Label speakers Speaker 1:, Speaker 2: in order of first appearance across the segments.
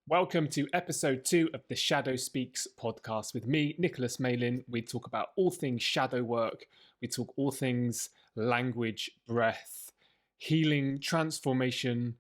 Speaker 1: Welcome to episode 2 of the Shadow Speaks podcast with me, Nicholas Malin. We talk about all things shadow work. We talk all things language, breath, healing, transformation,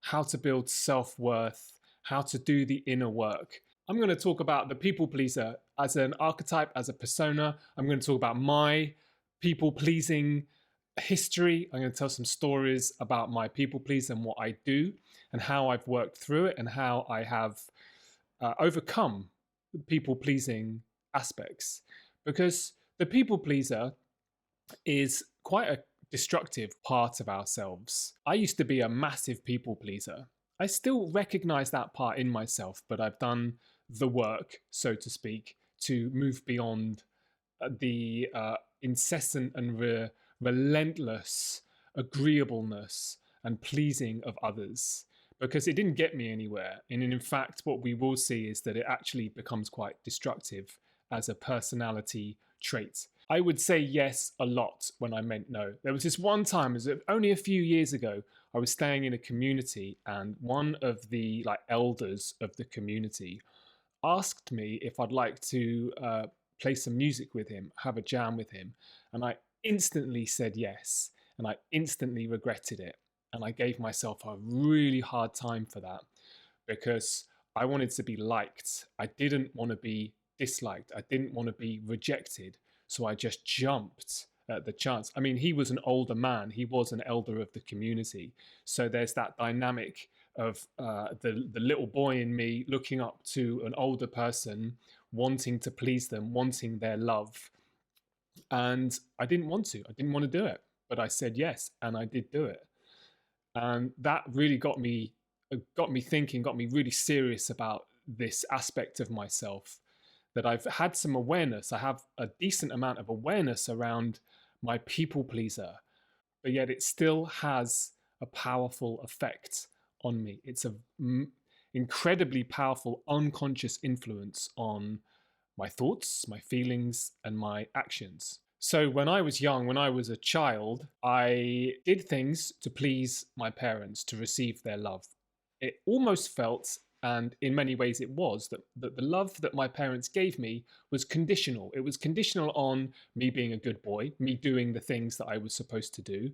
Speaker 1: how to build self-worth, how to do the inner work. I'm going to talk about the people pleaser as an archetype, as a persona. I'm going to talk about my people pleasing history. I'm going to tell some stories about my people please and what I do and how I've worked through it and how I have overcome people pleasing aspects, because the people pleaser is quite a destructive part of ourselves. I used to be a massive people pleaser. I still recognize that part in myself, but I've done the work, so to speak, to move beyond the incessant and relentless agreeableness and pleasing of others, because it didn't get me anywhere. And in fact, what we will see is that it actually becomes quite destructive as a personality trait. I would say yes a lot when I meant no. There was this one time, it was only a few years ago, I was staying in a community and one of the elders of the community asked me if I'd like to play some music with him, have a jam with him. And I instantly said yes. And I instantly regretted it. And I gave myself a really hard time for that, because I wanted to be liked. I didn't want to be disliked. I didn't want to be rejected. So I just jumped at the chance. I mean, he was an older man. He was an elder of the community. So there's that dynamic of the little boy in me looking up to an older person, wanting to please them, wanting their love. And I didn't want to. I didn't want to do it. But I said yes, and I did do it. And that really got me thinking, got me really serious about this aspect of myself, that I've had some awareness. I have a decent amount of awareness around my people pleaser, but yet it still has a powerful effect on me. It's an incredibly powerful unconscious influence on my thoughts, my feelings, and my actions. So when I was young, when I was a child, I did things to please my parents, to receive their love. It almost felt, and in many ways it was, that the love that my parents gave me was conditional. It was conditional on me being a good boy, me doing the things that I was supposed to do.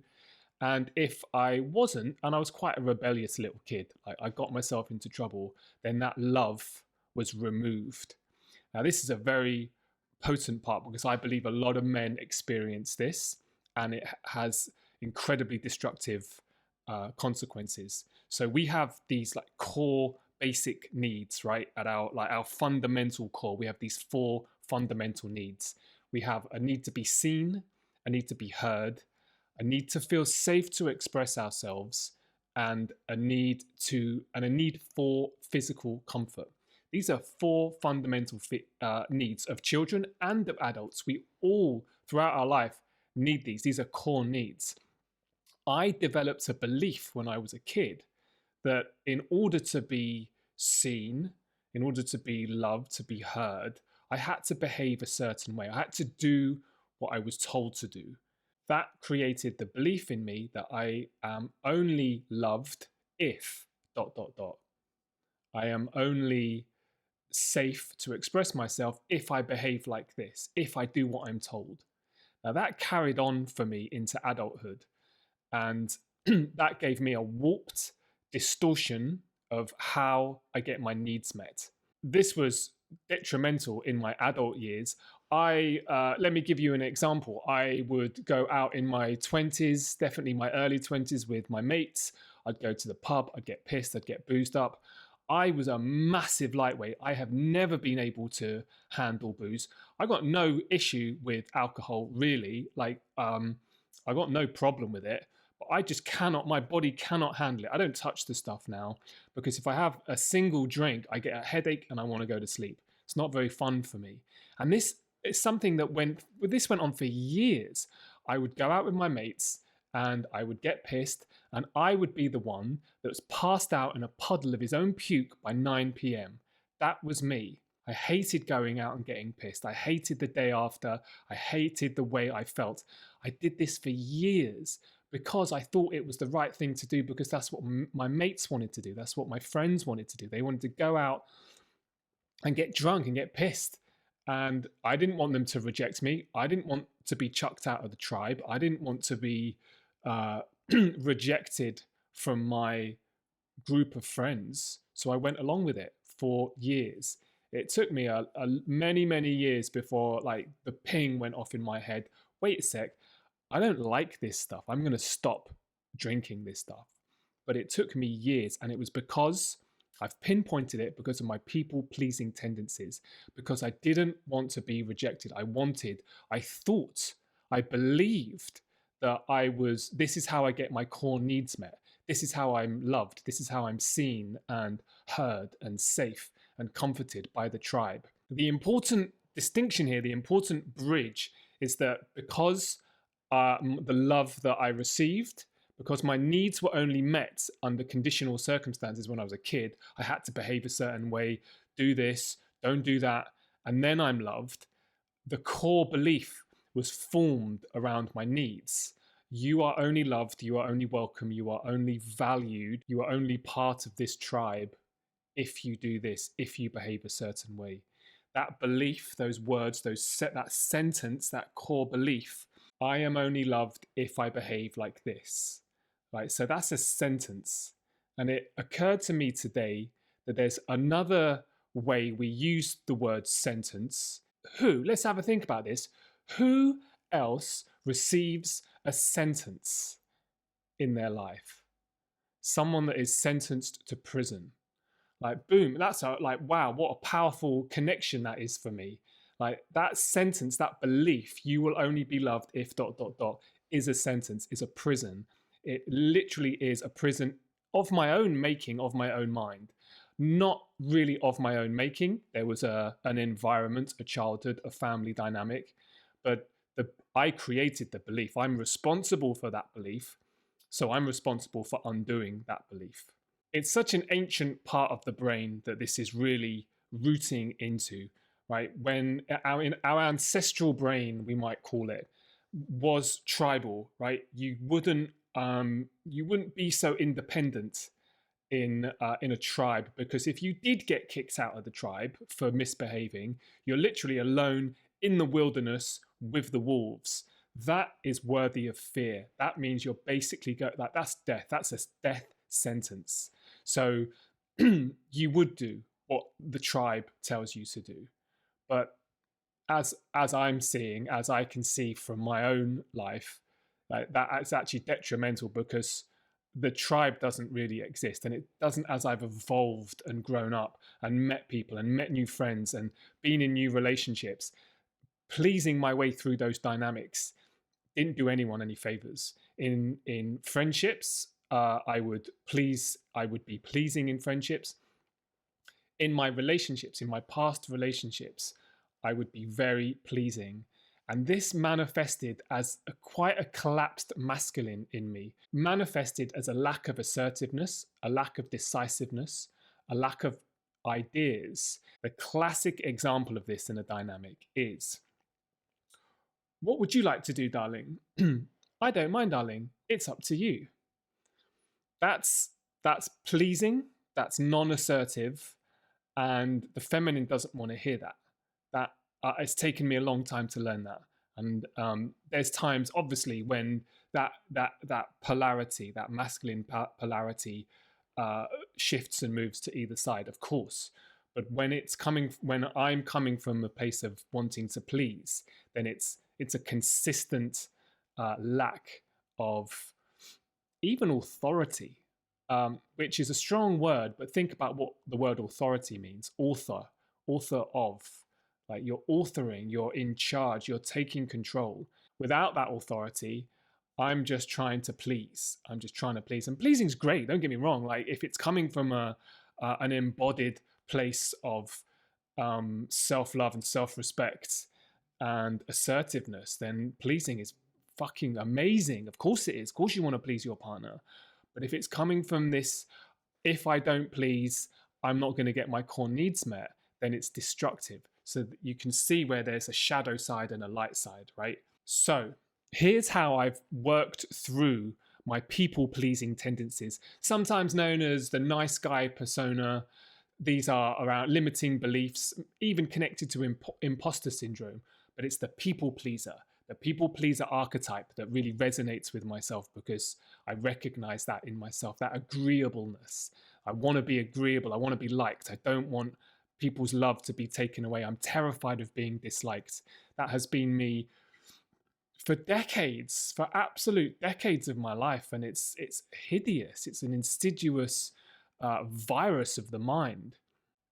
Speaker 1: And if I wasn't, and I was quite a rebellious little kid, I got myself into trouble, then that love was removed. Now, this is a very potent part, because I believe a lot of men experience this, and it has incredibly destructive consequences. So we have these core basic needs, right? At our fundamental core, we have these 4 fundamental needs. We have a need to be seen, a need to be heard, a need to feel safe to express ourselves, and a need for physical comfort. These are 4 fundamental needs of children and of adults. We all, throughout our life, need these. These are core needs. I developed a belief when I was a kid that in order to be seen, in order to be loved, to be heard, I had to behave a certain way. I had to do what I was told to do. That created the belief in me that I am only loved if ... I am only safe to express myself if I behave like this, if I do what I'm told. Now that carried on for me into adulthood, and that gave me a warped distortion of how I get my needs met. This was detrimental in my adult years. Let me give you an example. I would go out in my 20s, definitely my early 20s, with my mates. I'd go to the pub, I'd get pissed, I'd get boozed up. I was a massive lightweight. I have never been able to handle booze. I got no issue with alcohol, really. I got no problem with it, but I just cannot, my body cannot handle it. I don't touch the stuff now, because if I have a single drink, I get a headache and I want to go to sleep. It's not very fun for me. And this is something that went on for years. I would go out with my mates and I would get pissed, and I would be the one that was passed out in a puddle of his own puke by 9 p.m. That was me. I hated going out and getting pissed. I hated the day after. I hated the way I felt. I did this for years because I thought it was the right thing to do, because that's what my mates wanted to do. That's what my friends wanted to do. They wanted to go out and get drunk and get pissed. And I didn't want them to reject me. I didn't want to be chucked out of the tribe. I didn't want to be rejected from my group of friends. So I went along with it for years. It took me a many years before like the ping went off in my head. Wait a sec, I don't like this stuff. I'm going to stop drinking this stuff. But it took me years, and it was because I've pinpointed it because of my people pleasing tendencies, because I didn't want to be rejected. I thought, I believed that this is how I get my core needs met. This is how I'm loved. This is how I'm seen and heard and safe and comforted by the tribe. The important distinction here, the important bridge, is that because the love that I received, because my needs were only met under conditional circumstances when I was a kid, I had to behave a certain way, do this, don't do that, and then I'm loved. The core belief was formed around my needs. You are only loved, you are only welcome, you are only valued, you are only part of this tribe if you do this, if you behave a certain way. That belief, those words, that sentence, that core belief, I am only loved if I behave like this. Right? So that's a sentence. And it occurred to me today that there's another way we use the word sentence. Let's have a think about this. Who else receives a sentence in their life? Someone that is sentenced to prison. Like, boom, wow, what a powerful connection that is for me. Like that sentence, that belief, you will only be loved if ... is a sentence, is a prison. It literally is a prison of my own making, of my own mind. Not really of my own making. There was an environment, a childhood, a family dynamic, but I created the belief. I'm responsible for that belief, so I'm responsible for undoing that belief. It's such an ancient part of the brain that this is really rooting into, right? When our ancestral brain, we might call it, was tribal, right? You wouldn't be so independent in a tribe, because if you did get kicked out of the tribe for misbehaving, you're literally alone in the wilderness with the wolves. That is worthy of fear. That means you're basically that's death. That's a death sentence. So you would do what the tribe tells you to do. But as I'm seeing, as I can see from my own life, that's actually detrimental, because the tribe doesn't really exist. And it doesn't, as I've evolved and grown up and met people and met new friends and been in new relationships, pleasing my way through those dynamics didn't do anyone any favors. In friendships, I would be pleasing in friendships. In my relationships, in my past relationships, I would be very pleasing. And this manifested as quite a collapsed masculine in me, manifested as a lack of assertiveness, a lack of decisiveness, a lack of ideas. The classic example of this in a dynamic is, what would you like to do, darling? I don't mind, darling. It's up to you. That's pleasing, that's non-assertive, and the feminine doesn't want to hear that. It's taken me a long time to learn that. And there's times, obviously, when that polarity, that masculine polarity, shifts and moves to either side, of course. But when I'm coming from a place of wanting to please, then it's a consistent lack of even authority, which is a strong word. But think about what the word authority means. Author of. Like, you're authoring, you're in charge, you're taking control. Without that authority, I'm just trying to please. I'm just trying to please. And pleasing's great, don't get me wrong. Like, if it's coming from an embodied place of self-love and self-respect and assertiveness, then pleasing is fucking amazing. Of course it is. Of course you want to please your partner. But if it's coming from this, if I don't please, I'm not going to get my core needs met, then it's destructive. So you can see where there's a shadow side and a light side, right? So Here's how I've worked through my people pleasing tendencies, sometimes known as the nice guy persona. These are around limiting beliefs, even connected to imposter syndrome, but it's the people pleaser archetype that really resonates with myself because I recognize that in myself, that agreeableness. I want to be agreeable. I want to be liked. I don't want people's love to be taken away. I'm terrified of being disliked. That has been me for decades, for absolute decades of my life, and it's hideous. It's an insidious virus of the mind.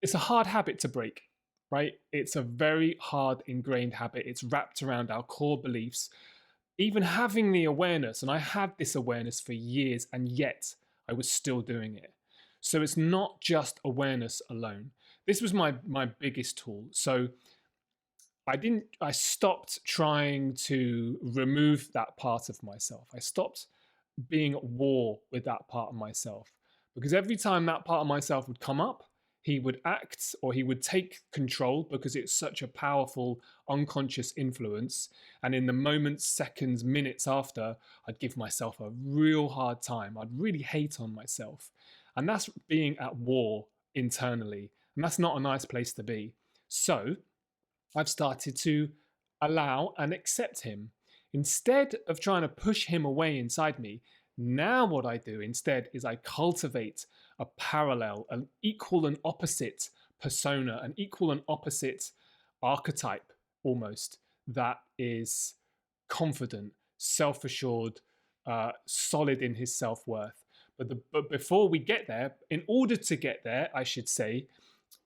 Speaker 1: It's a hard habit to break, right? It's a very hard ingrained habit. It's wrapped around our core beliefs. Even having the awareness, and I had this awareness for years, and yet I was still doing it. So it's not just awareness alone. This was my biggest tool. So I stopped trying to remove that part of myself. I stopped being at war with that part of myself, because every time that part of myself would come up, he would act or he would take control because it's such a powerful unconscious influence. And in the moments, seconds, minutes after, I'd give myself a real hard time. I'd really hate on myself. And that's being at war internally. And that's not a nice place to be. So I've started to allow and accept him. Instead of trying to push him away inside me, now what I do instead is I cultivate a parallel, an equal and opposite persona, an equal and opposite archetype almost, that is confident, self assured, solid in his self worth. But before we get there, in order to get there, I should say,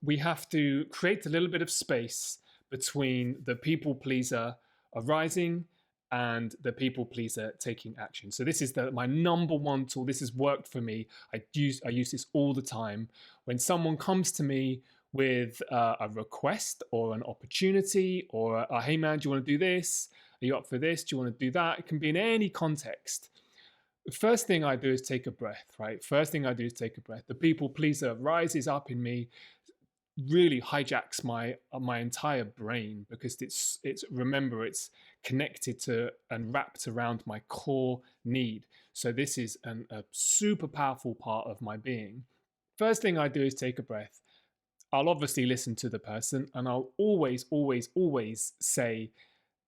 Speaker 1: we have to create a little bit of space between the people pleaser arising and the people pleaser taking action. So this is my number one tool. This has worked for me. I use this all the time. When someone comes to me with a request or an opportunity or hey man, do you want to do this? Are you up for this? Do you want to do that? It can be in any context. The first thing I do is take a breath, right? First thing I do is take a breath. The people pleaser rises up in me, really hijacks my entire brain, because it's remember, it's connected to and wrapped around my core need. So this is a super powerful part of my being. First thing I do is take a breath. I'll obviously listen to the person, and I'll always say,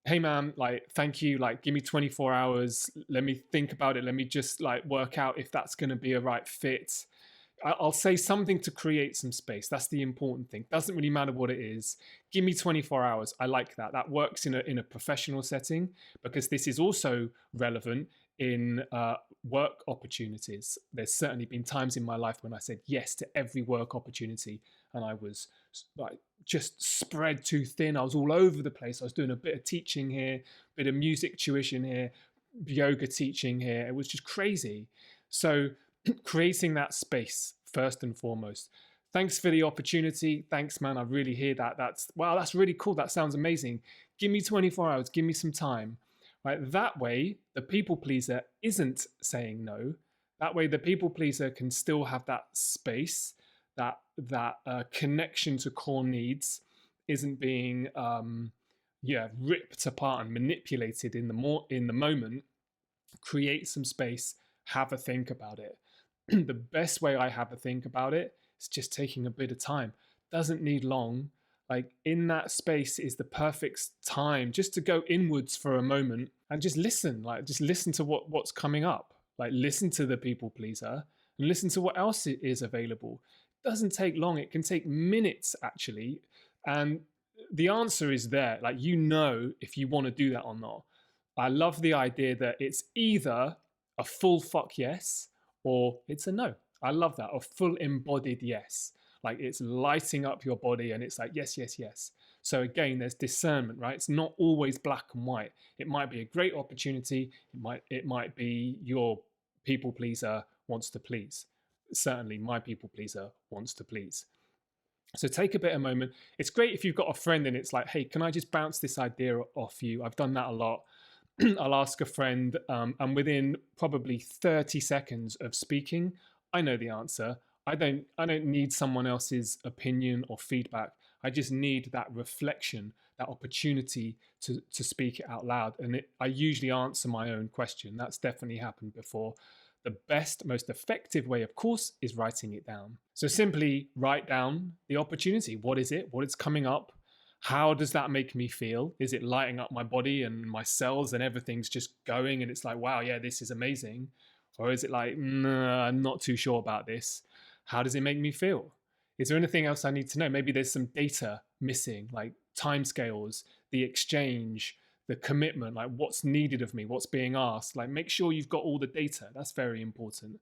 Speaker 1: hey man, like, thank you, like, give me 24 hours, let me think about it, let me just like work out if that's going to be a right fit. I'll say something to create some space. That's the important thing. Doesn't really matter what it is. Give me 24 hours. I like that. That works in a professional setting, because this is also relevant in work opportunities. There's certainly been times in my life when I said yes to every work opportunity, and I was like just spread too thin. I was all over the place. I was doing a bit of teaching here, a bit of music tuition here, yoga teaching here. It was just crazy. So creating that space first and foremost. Thanks for the opportunity. Thanks, man. I really hear that. That's really cool. That sounds amazing. Give me 24 hours. Give me some time. Right? That way, the people pleaser isn't saying no. That way, the people pleaser can still have that space, that connection to core needs isn't being ripped apart and manipulated in the moment. Create some space. Have a think about it. The best way I have a think about it is just taking a bit of time. Doesn't need long. Like, in that space is the perfect time just to go inwards for a moment and just listen. Like, just listen to what's coming up. Like, listen to the people pleaser and listen to what else is available. It doesn't take long. It can take minutes actually, and the answer is there. Like, if you want to do that or not. I love the idea that it's either a full fuck yes or it's a no. I love that. A full embodied yes. Like, it's lighting up your body and it's like, yes, yes, yes. So again, there's discernment, right? It's not always black and white. It might be a great opportunity. It might be your people pleaser wants to please. Certainly my people pleaser wants to please. So take a bit of moment. It's great if you've got a friend and it's like, hey, can I just bounce this idea off you? I've done that a lot. I'll ask a friend, and within probably 30 seconds of speaking, I know the answer. I don't need someone else's opinion or feedback. I just need that reflection, that opportunity to speak it out loud. And I usually answer my own question. That's definitely happened before. The best, most effective way, of course, is writing it down. So simply write down the opportunity. What is it? What is coming up? How does that make me feel? Is it lighting up my body and my cells and everything's just going and it's like, wow, yeah, this is amazing? Or is it like, nah, I'm not too sure about this? How does it make me feel? Is there anything else I need to know? Maybe there's some data missing, like timescales, the exchange, the commitment, like what's needed of me, what's being asked. Like make sure you've got all the data. That's very important.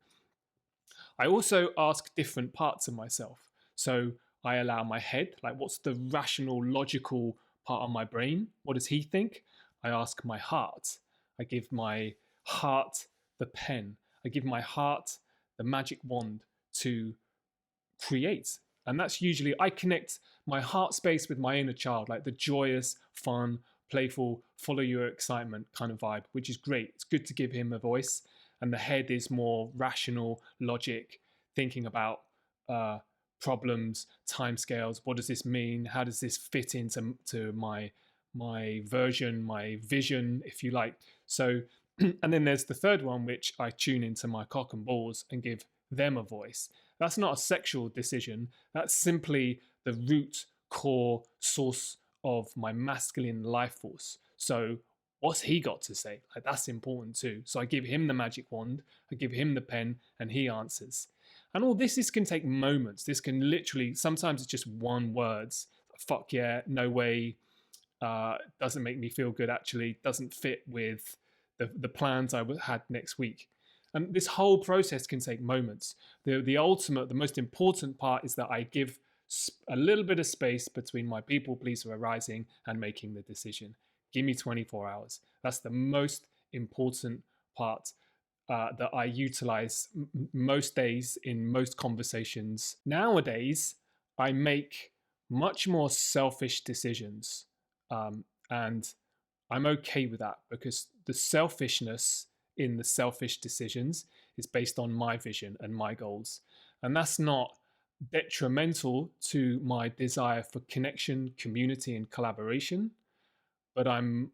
Speaker 1: I also ask different parts of myself. So I allow my head, like what's the rational, logical part of my brain? What does he think? I ask my heart. I give my heart the pen. I give my heart the magic wand to create. And that's usually, I connect my heart space with my inner child, like the joyous, fun, playful, follow your excitement kind of vibe, which is great. It's good to give him a voice. And the head is more rational, logic, thinking about problems, timescales. What does this mean? How does this fit into my version, my vision, if you like? So, and then there's the third one, which I tune into my cock and balls and give them a voice. That's not a sexual decision. That's simply the root core source of my masculine life force. So what's he got to say? Like, that's important too. So I give him the magic wand, I give him the pen, and he answers. And all this can take moments. This can literally, sometimes it's just one words. Fuck yeah, no way, doesn't make me feel good actually, doesn't fit with the plans I had next week. And this whole process can take moments. The ultimate, the most important part is that I give a little bit of space between my people pleaser arising and making the decision. Give me 24 hours. That's the most important part that I utilize most days in most conversations. Nowadays, I make much more selfish decisions. And I'm okay with that because the selfishness in the selfish decisions is based on my vision and my goals. And that's not detrimental to my desire for connection, community, and collaboration. But I'm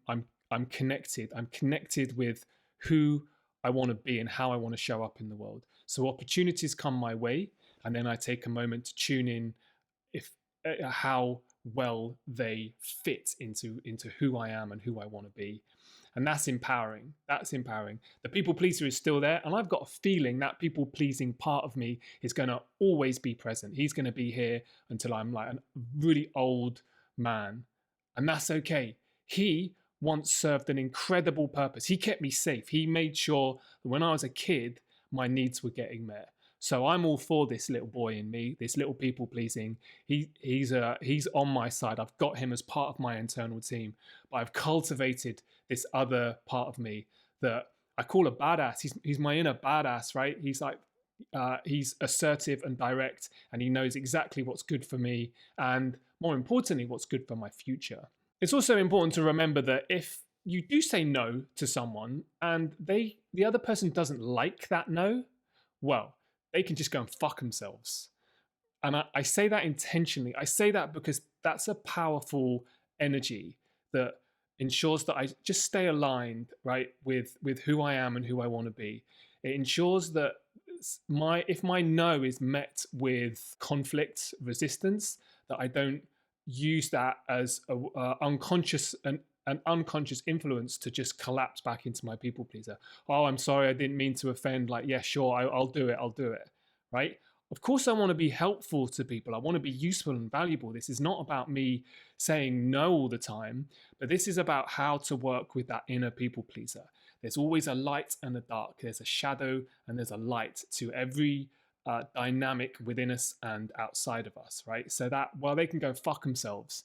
Speaker 1: connected. I'm connected with who I want to be and how I want to show up in the world. So opportunities come my way, and then I take a moment to tune in if how well they fit into who I am and who I want to be. And that's empowering. That's empowering. The people pleaser is still there. And I've got a feeling that people pleasing part of me is going to always be present. He's going to be here until I'm like a really old man. And that's okay. He once served an incredible purpose. He kept me safe. He made sure that when I was a kid, my needs were getting met. So I'm all for this little boy in me, this little people pleasing. He's on my side. I've got him as part of my internal team, but I've cultivated this other part of me that I call a badass. He's my inner badass, right? He's like he's assertive and direct, and he knows exactly what's good for me, and more importantly, what's good for my future. It's also important to remember that if you do say no to someone and the other person doesn't like that no, well, they can just go and fuck themselves. And I say that intentionally. I say that because that's a powerful energy that ensures that I just stay aligned, right, with who I am and who I want to be. It ensures that if my no is met with conflict, resistance, that I don't use that as an unconscious influence to just collapse back into my people pleaser. Oh, I'm sorry, I didn't mean to offend. Like, yeah, sure, I'll do it, right? Of course, I want to be helpful to people. I want to be useful and valuable. This is not about me saying no all the time, but this is about how to work with that inner people pleaser. There's always a light and a dark. There's a shadow and there's a light to every dynamic within us and outside of us, right? So that while they can go fuck themselves,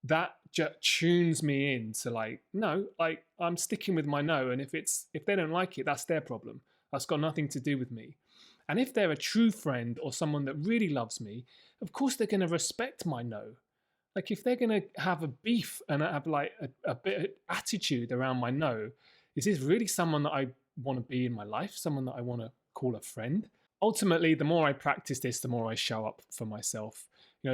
Speaker 1: that just tunes me in to like, no, like I'm sticking with my no. And if they don't like it, that's their problem. That's got nothing to do with me. And if they're a true friend or someone that really loves me, of course they're going to respect my no. Like if they're going to have a beef and have like a bit of attitude around my no, is this really someone that I want to be in my life? Someone that I want to call a friend? Ultimately, the more I practice this, the more I show up for myself.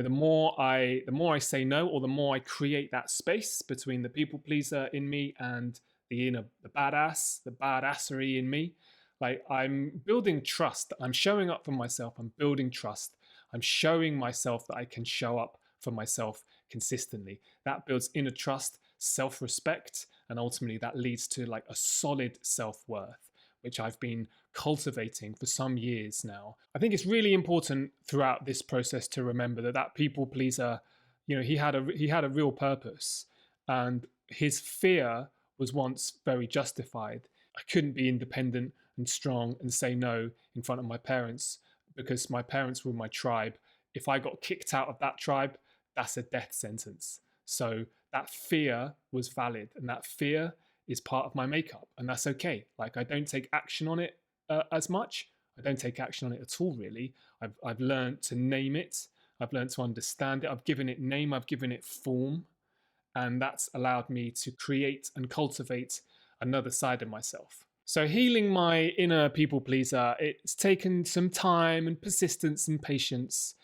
Speaker 1: the more I say no, or the more I create that space between the people pleaser in me and the badassery in me. Like, I'm building trust. I'm showing up for myself. I'm building trust. I'm showing myself that I can show up for myself consistently. That builds inner trust, self-respect, and ultimately that leads to like a solid self-worth, which I've been cultivating for some years now. I think it's really important throughout this process to remember that people pleaser, he had a real purpose, and his fear was once very justified. I couldn't be independent and strong and say no in front of my parents because my parents were my tribe. If I got kicked out of that tribe, that's a death sentence. So that fear was valid, and that fear is part of my makeup, and that's okay. Like, I don't take action on it as much. I don't take action on it at all, really. I've learned to name it. I've learned to understand it. I've given it name. I've given it form, and that's allowed me to create and cultivate another side of myself. So healing my inner people pleaser, it's taken some time and persistence and patience,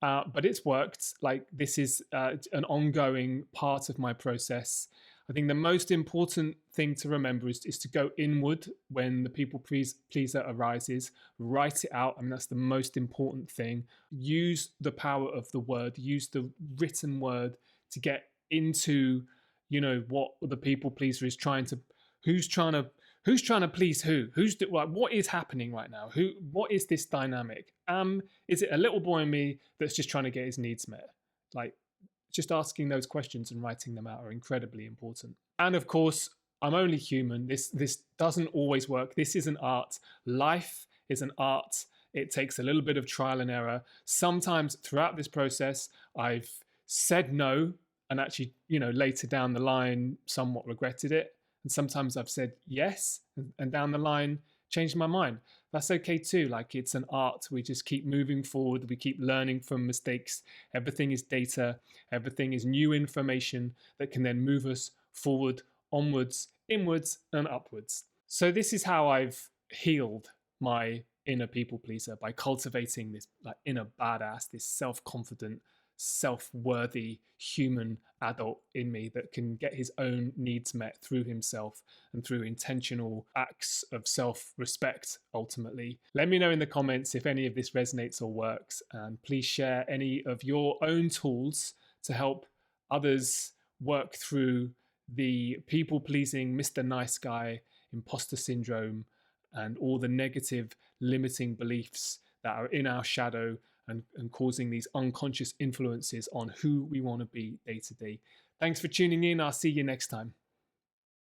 Speaker 1: but it's worked. Like, this is an ongoing part of my process. I think the most important thing to remember is to go inward when the people pleaser arises. Write it out. I mean, that's the most important thing. Use the power of the word. Use the written word to get into, what the people pleaser is trying to. Who's trying to please who? What is happening right now? What is this dynamic? Is it a little boy in me that's just trying to get his needs met? Like, just asking those questions and writing them out are incredibly important. And of course, I'm only human. This doesn't always work. This is an art. Life is an art. It takes a little bit of trial and error. Sometimes throughout this process, I've said no and actually, later down the line, somewhat regretted it. And sometimes I've said yes and down the line changed my mind. That's okay too. Like, it's an art. We just keep moving forward. We keep learning from mistakes. Everything is data. Everything is new information that can then move us forward, onwards, inwards, and upwards. So this is how I've healed my inner people pleaser, by cultivating this like inner badass, this self-confident, self-worthy human adult in me that can get his own needs met through himself and through intentional acts of self-respect ultimately. Let me know in the comments if any of this resonates or works, and please share any of your own tools to help others work through the people-pleasing, Mr. Nice Guy, imposter syndrome, and all the negative limiting beliefs that are in our shadow and causing these unconscious influences on who we want to be day to day. Thanks for tuning in. I'll see you next time.